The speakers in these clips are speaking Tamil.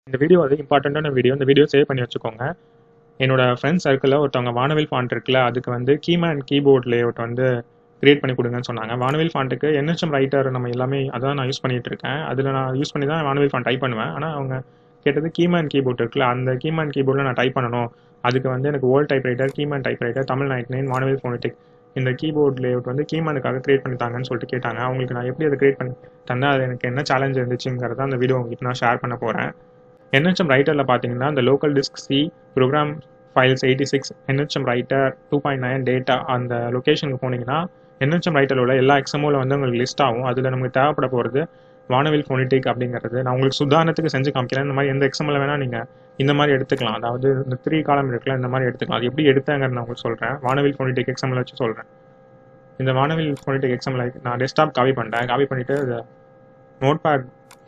இந்த வீடியோ வந்து இம்பார்ட்டண்ட்டான வீடியோ. இந்த வீடியோ சேவ் பண்ணி வச்சுக்கோங்க. என்னோட ஃப்ரெண்ட்ஸ் சர்க்கிளில் ஒருத்தவங்க வானவில் ஃபாண்ட் இருக்குல்ல, அதுக்கு வந்து கீமேன் கீபோர்ட் லேஅவுட் வந்து கிரியேட் பண்ணி கொடுங்கன்னு சொன்னாங்க. வானவில் ஃபாண்ட்டுக்கு NHM ரைட்டர் நம்ம எல்லாமே அதான் நான் யூஸ் பண்ணிட்டு இருக்கேன். அதில் நான் யூஸ் பண்ணி தான் வானவில் ஃபாண்ட் டைப் பண்ணுவேன். ஆனால் அவங்க கேட்டது கீமேன் கீபோர்ட் இருக்குல்ல, அந்த கீமேன் கீபோர்டில் நான் டைப் பண்ணணும். அதுக்கு வந்து எனக்கு old type writer, Keyman type writer, Tamil 99, Vanavil phonetic இந்த கீபோர்ட் லேஅவுட் வந்து கீமேனுக்காக கிரியேட் பண்ணி தாங்கன்னு சொல்லிட்டு கேட்டாங்க. அவங்களுக்கு நான் எப்படி அதை கிரியேட் பண்ணி தந்தேன், அது எனக்கு என்ன சேலஞ்ச் இருந்துச்சுங்கிறத அந்த வீடியோ உங்களுக்கு நான் ஷேர் பண்ண போகிறேன். NHM ரைட்டரில் பார்த்தீங்கன்னா இந்த local disk C program files 86 NHM writer 2.9 data அந்த லொக்கேஷனுக்கு போனீங்கன்னா NHM ரைட்டரில் உள்ள எல்லா எக்ஸாமும் வந்து உங்களுக்கு லிஸ்ட் ஆகும். அதில் நமக்கு தேவைப்பட போகிறது வானவில் ஃபோனிட்டிக் அப்படிங்கிறது. நான் உங்களுக்கு சுதாரணத்துக்கு செஞ்சு காமிக்கிறேன். இந்த மாதிரி எந்த எக்ஸாமில் வேணால் நீங்கள் இந்த மாதிரி எடுத்துக்கலாம். அதாவது இந்த 3 காலம் இருக்குல்ல, இந்த மாதிரி எடுத்துக்கலாம். அது எப்படி எடுத்தேங்கிறது நான் உங்களுக்கு சொல்கிறேன். வானவில் ஃபோனிட்டிக் எக்ஸாமில் வச்சு சொல்கிறேன். இந்த வானவில் ஃபோனிட்டிக் எக்ஸாமில் நான் டெஸ்க்டாப் காப்பி பண்ணிட்டேன். காப்பி பண்ணிவிட்டு இதை நோட்பேட்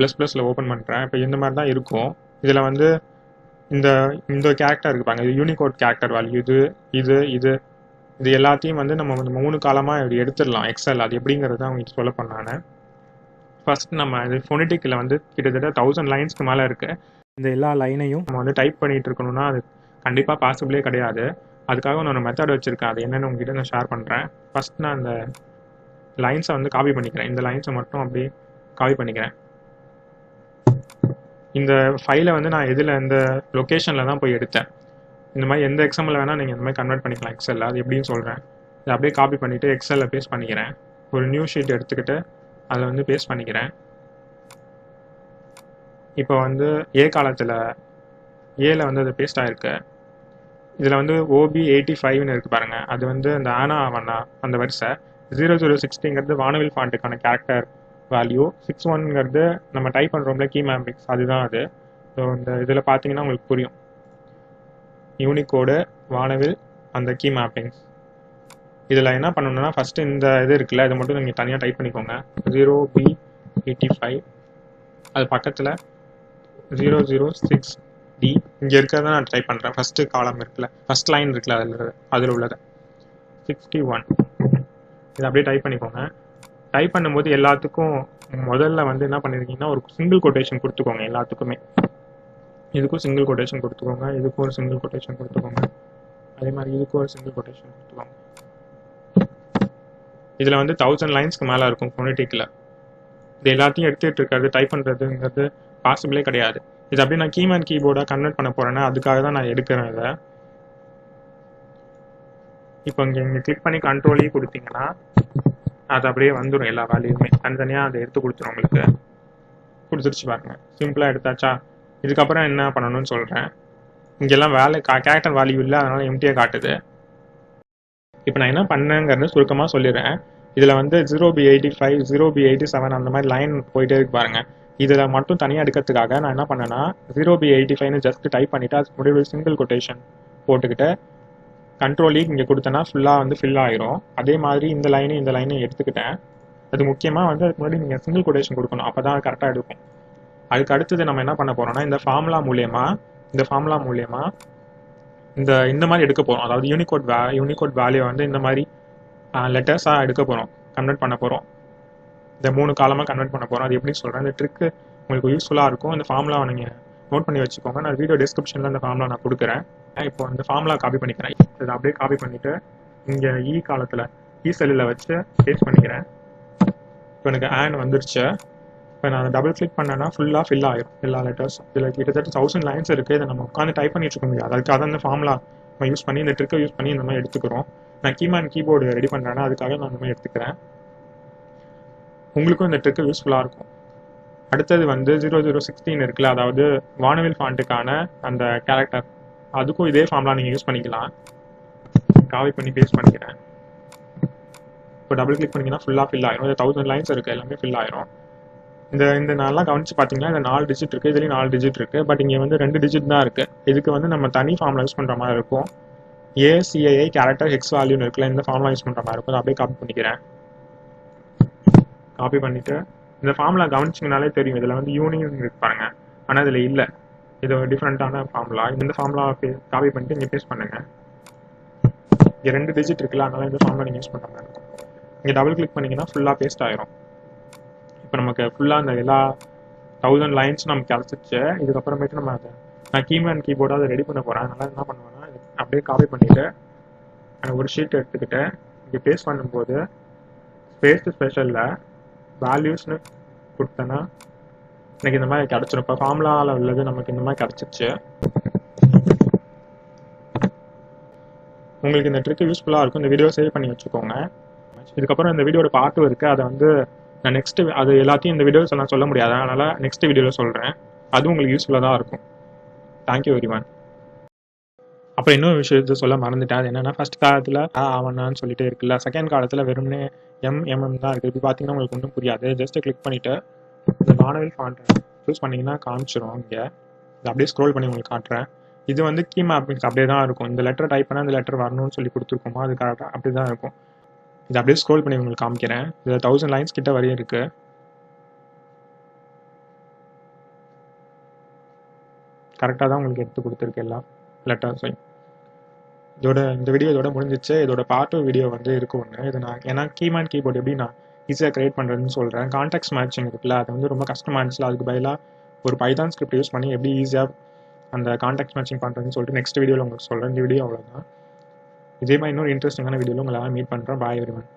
++ல் ஓப்பன் பண்ணுறேன். இப்போ இந்த மாதிரி தான் இருக்கும். இதில் வந்து இந்த இந்த கேரக்டர் இருப்பாங்க, இது யூனிகோட் கேரக்டர் வேல்யூ, இது எல்லாத்தையும் வந்து நம்ம வந்து 3 காலமாக இப்படி எடுத்துடலாம் எக்ஸல். அது எப்படிங்கிறது தான் அவங்களுக்கு சொல்ல பண்ணானே. ஃபர்ஸ்ட் நம்ம இது ஃபோனிட்டிக்கில் வந்து கிட்டத்தட்ட 1000 லைன்ஸ்க்கு மேலே இருக்குது. இந்த எல்லா லைனையும் நம்ம வந்து டைப் பண்ணிகிட்டு இருக்கணும்னா அது கண்டிப்பாக பாசிபிளே கிடையாது. அதுக்காக நான் ஒரு மெத்தட் வச்சுருக்கேன். அது என்னென்னு உங்ககிட்ட நான் ஷேர் பண்ணுறேன். ஃபர்ஸ்ட் நான் இந்த லைன்ஸை வந்து காப்பி பண்ணிக்கிறேன். இந்த லைன்ஸை மட்டும் அப்படியே காப்பி பண்ணிக்கிறேன். இந்த ஃபைலை வந்து நான் இதில் இந்த லொக்கேஷனில் தான் போய் எடுத்தேன். இந்த மாதிரி எந்த எக்ஸாம்பிள் வேணால் நீங்கள் இந்த மாதிரி கன்வெர்ட் பண்ணிக்கலாம் எக்ஸலில். அது எப்படின்னு சொல்கிறேன். இதை அப்படியே காப்பி பண்ணிவிட்டு எக்ஸலில் பேஸ்ட் பண்ணிக்கிறேன். ஒரு நியூ ஷீட் எடுத்துக்கிட்டு அதில் வந்து பேஸ்ட் பண்ணிக்கிறேன். இப்போ வந்து ஏ காலத்தில் ஏல வந்து அது பேஸ்ட் ஆகிருக்கு. இதில் வந்து OB85ன்னு இருக்குது பாருங்கள். அது வந்து அந்த ஆனா வண்ணா அந்த வரிசை. 0060ங்கிறது வானவில் ஃபாண்ட்டுக்கான கேரக்டர் வேல்யூ. 61ங்கிறது நம்ம டைப் பண்ணுறோம்ல கீ மேப்பிங்ஸ், அதுதான் அது. ஸோ இந்த இதில் பார்த்தீங்கன்னா உங்களுக்கு புரியும். யூனிகோடு, வானவில், அந்த கீ மேப்பிங்ஸ். இதில் என்ன பண்ணணும்னா ஃபஸ்ட்டு இந்த இது இருக்குல்ல, இதை மட்டும் நீங்கள் தனியாக டைப் பண்ணிக்கோங்க. 0B85 அது பக்கத்தில் 006D இங்கே இருக்கிறத நான் டைப் பண்ணுறேன். ஃபஸ்ட்டு காலம் இருக்குல்ல, ஃபஸ்ட் லைன் இருக்குல்ல, அதில் உள்ளது 61. இதை அப்படியே டைப் பண்ணிக்கோங்க. டைப் பண்ணும்போது எல்லாத்துக்கும் முதல்ல வந்து என்ன பண்ணியிருக்கீங்கன்னா ஒரு சிங்கிள் கொட்டேஷன் கொடுத்துக்கோங்க. எல்லாத்துக்குமே இதுக்கும் சிங்கிள் கொட்டேஷன் கொடுத்துக்கோங்க, இதுக்கும் ஒரு சிங்கிள் கொட்டேஷன் கொடுத்துக்கோங்க, அதே மாதிரி இதுக்கும் ஒரு சிங்கிள் கொட்டேஷன் கொடுத்துக்கோங்க. இதில் வந்து 1000 லைன்ஸ்க்கு மேலே இருக்கும் ஃபோனிட்டிக்கில். இது எல்லாத்தையும் எடுத்துகிட்டு இருக்காது டைப் பண்ணுறதுங்கிறது பாசிபிளே கிடையாது. இது அப்படியே நான் கீமேன் கீபோர்டாக கன்வெர்ட் பண்ண போகிறேன்னா அதுக்காக தான் நான் எடுக்கிறேன் இதை. இப்போ இங்கே கிளிக் பண்ணி கண்ட்ரோல் கொடுத்தீங்கன்னா அது அப்படியே வந்துடும். எல்லா வேல்யூமே தனித்தனியாக அதை எடுத்து கொடுத்துரும். உங்களுக்கு கொடுத்துருச்சு பாருங்க, சிம்பிளாக எடுத்தாச்சா. இதுக்கப்புறம் என்ன பண்ணணும்னு சொல்கிறேன். இங்கெல்லாம் கேரக்டர் வேல்யூ இல்லை, அதனால் எம்டியாக காட்டுது. இப்போ நான் என்ன பண்ணேங்கிறது சுருக்கமாக சொல்லிடுறேன். இதில் வந்து 0B85, 0B87 அந்த மாதிரி லைன் போயிட்டே இருக்கு பாருங்க. இதில் மட்டும் தனியாக எடுக்கிறதுக்காக நான் என்ன பண்ணேன்னா 0B85ன்னு ஜஸ்ட் டைப் பண்ணிவிட்டு அதுக்கு முடிவு சிங்கிள் கொட்டேஷன் போட்டுக்கிட்டு கண்ட்ரோல் இங்கே கொடுத்தேன்னா ஃபுல்லாக வந்து ஃபில் ஆயிரும். அதே மாதிரி இந்த லைனையும் எடுத்துக்கிட்டேன். அது முக்கியமாக வந்து அதுக்கு முன்னாடி நீங்கள் சிங்கிள் கொட்டேஷன் கொடுக்கணும், அப்போ தான் கரெக்டாக எடுக்கும். அதுக்கு அடுத்தது நம்ம என்ன பண்ண போகிறோம்னா இந்த ஃபார்முலா மூலியமாக இந்த மாதிரி எடுக்க போகிறோம். அதாவது யூனிகோட் வேல்யூ வந்து இந்த மாதிரி லெட்டர்ஸாக எடுக்க போகிறோம், கன்வெர்ட் பண்ண போகிறோம். இந்த 3 காலமாக கன்வெர்ட் பண்ண போகிறோம். அது எப்படின்னு சொல்கிறேன். இந்த ட்ரிக்கு உங்களுக்கு யூஸ்ஃபுல்லாக இருக்கும். இந்த ஃபார்முலாவை நீங்கள் நோட் பண்ணி வச்சுக்கோங்க. நான் வீடியோ டிஸ்கிரிப்ஷனில் இந்த ஃபார்முலா நான் கொடுக்குறேன். இப்போ அந்த ஃபார்முலா காப்பி பண்ணிக்கிறேன். இதை அப்படியே காப்பி பண்ணிவிட்டு இங்கே காலத்தில் செல்லில் வச்சு பேஸ்ட் பண்ணிக்கிறேன். இப்போ எனக்கு ஆன் வந்துருச்சு. இப்போ நான் டபுள் கிளிக் பண்ணேன்னா ஃபுல்லாக ஃபில் ஆகிடும் எல்லா லெட்டர்ஸும். இதில் கிட்டத்தட்ட 1000 லைன்ஸ் இருக்குது. இதை நம்ம உட்காந்து டைப் பண்ணிட்டு இருக்க முடியாது. அதுக்காக அந்த ஃபார்முலா நம்ம யூஸ் பண்ணி இந்த ட்ரிக்கை யூஸ் பண்ணி இந்த மாதிரி எடுத்துக்கிறோம். நான் கீமேன் கீபோர்டு ரெடி பண்ணுறேன்னா அதுக்காக நான் இந்த மாதிரி எடுத்துக்கிறேன். உங்களுக்கும் இந்த ட்ரிக்கு யூஸ்ஃபுல்லாக இருக்கும். அடுத்தது வந்து 0016 இருக்குல்ல, அதாவது வானவில் ஃபாண்ட்டுக்கான அந்த கேரக்டர், அதுக்கும் இதே ஃபார்முலா நீங்கள் யூஸ் பண்ணிக்கலாம். காப்பி பண்ணி பேஸ்ட் பண்ணிக்கிறேன். இப்போ டபுள் கிளிக் பண்ணிங்கன்னா ஃபுல்லாக ஃபில் ஆயிரும். இந்த 1000 லைன்ஸ் இருக்குது, எல்லாமே ஃபில் ஆயிரும். இந்த நல்லா கவனிச்சு பார்த்தீங்கன்னா இந்த 4 டிஜிட் இருக்குது, இதுலேயும் 4 டிஜிட் இருக்குது. பட் இங்கே வந்து 2 டிஜிட் தான் இருக்குது. இதுக்கு வந்து நம்ம தனி ஃபார்முலா யூஸ் பண்ணுற மாதிரி இருக்கும். ACII கேரக்டர் ஹெக்ஸ் வேல்யூன்னு இருக்குல்ல, இந்த ஃபார்முலா யூஸ் பண்ணுற மாதிரி இருக்கும். அப்படியே காப்பி பண்ணிக்கிறேன். காப்பி பண்ணிவிட்டு இந்த ஃபார்முலா கவனிச்சிங்கனாலே தெரியும். இதில் வந்து யூனியன் இருக்கு பாருங்க, ஆனால் இதில் இல்லை. இது ஒரு டிஃப்ரெண்ட்டான ஃபார்முலா. இந்த ஃபார்முலா காப்பி பண்ணிட்டு இங்கே பேஸ்ட் பண்ணுங்கள். இங்கே 2 டிஜிட் இருக்குல்ல, அதனால இந்த ஃபார்முலா நீங்கள் யூஸ் பண்ணுற மாதிரி இருக்கும். இங்கே டபுள் கிளிக் பண்ணிங்கன்னா ஃபுல்லாக பேஸ்ட் ஆயிரும். இப்போ நமக்கு ஃபுல்லாக அந்த எல்லா 1000 லைன்ஸ் நமக்கு கிடச்சிச்சு. இதுக்கப்புறமேட்டு நம்ம அதை நான் கீமேன் கீபோர்டு அதை ரெடி பண்ண போகிறேன். அதனால் என்ன பண்ணுவேன்னா அப்படியே காப்பி பண்ணிவிட்டு ஒரு ஷீட் எடுத்துக்கிட்டு இங்கே பேஸ்ட் பண்ணும்போது ஸ்பேஸ் ஸ்பெஷலில் வேல்யூஸ்னு கொடுத்தேன்னா எனக்கு இந்த மாதிரி கிடச்சிரும். இப்போ ஃபார்முலாவில் உள்ளது நமக்கு இந்த மாதிரி கிடச்சிருச்சு. உங்களுக்கு இந்த ட்ரிக் யூஸ்ஃபுல்லாக இருக்கும். இந்த வீடியோ சேவ் பண்ணி வச்சுக்கோங்க. இதுக்கப்புறம் இந்த வீடியோட பார்ட்டும் இருக்குது. அதை வந்து நான் நெக்ஸ்ட்டு அது எல்லாத்தையும் இந்த வீடியோஸ் நான் சொல்ல முடியாது. அதனால் நெக்ஸ்ட் வீடியோவில் சொல்கிறேன். அதுவும் உங்களுக்கு யூஸ்ஃபுல்லாக தான் இருக்கும். தேங்க்யூ வெரிமன். அப்புறம் இன்னொரு விஷயத்தை சொல்ல மறந்துட்டேன். அது என்னென்னா ஃபஸ்ட் காலத்தில் ஆவணான்னு சொல்லிட்டு இருக்குல்ல, செகண்ட் காலத்தில் வெறும்னே எம்எம் தான் இருக்குது. இப்போ பார்த்தீங்கன்னா உங்களுக்கு ஒன்றும் புரியாது. ஜஸ்ட்டு கிளிக் பண்ணிவிட்டு இந்த வானவில் ஃபாண்ட் சூஸ் பண்ணிங்கன்னா காமிச்சிரும். இங்கே இது அப்படியே ஸ்க்ரோல் பண்ணி உங்களுக்கு காட்டுறேன். இது வந்து கீ மேப்பிங்ஸ் அப்படியே தான் இருக்கும். இந்த லெட்டர் டைப் பண்ணால் இந்த லெட்டர் வரணும்னு சொல்லி கொடுத்துருக்கோமா, அது கரெக்டாக அப்படி தான் இருக்கும். இது அப்படியே ஸ்க்ரோல் பண்ணி உங்களுக்கு காமிக்கிறேன். இதில் 1000 லைன்ஸ் கிட்ட வரையும் இருக்குது. கரெக்டாக தான் உங்களுக்கு எடுத்து கொடுத்துருக்கு எல்லா லெட்டர்ஸையும். இந்த வீடியோ இதோட முடிஞ்சிச்சு. இதோட பார்ட் 2 வீடியோ வந்து இருக்கும் ஒன்று. இது நான் ஏன்னா கீமேன் கீபோர்டு எப்படி நான் ஈஸியாக க்ரியேட் பண்ணுறதுன்னு சொல்கிறேன். கான்டெக்ஸ்ட் மேட்சிங் இருக்குல்ல, அது வந்து ரொம்ப கஷ்டமாக இருந்துச்சுல. அதுக்கு பதிலாக ஒரு பைதான் ஸ்கிரிப்ட் யூஸ் பண்ணி எப்படி ஈஸியாக அந்த கான்டெக்ட் மேட்சிங் பண்ணுறதுன்னு சொல்லிட்டு நெக்ஸ்ட் வீடியோவில் உங்களுக்கு சொல்கிறேன். இந்த வீடியோ அவ்வளோதான். இதே மாதிரி இன்னொரு இன்ட்ரெஸ்டிங்கான வீடியோவில் உங்களை மீட் பண்ணுறேன். பாய் எவ்ரிவன்.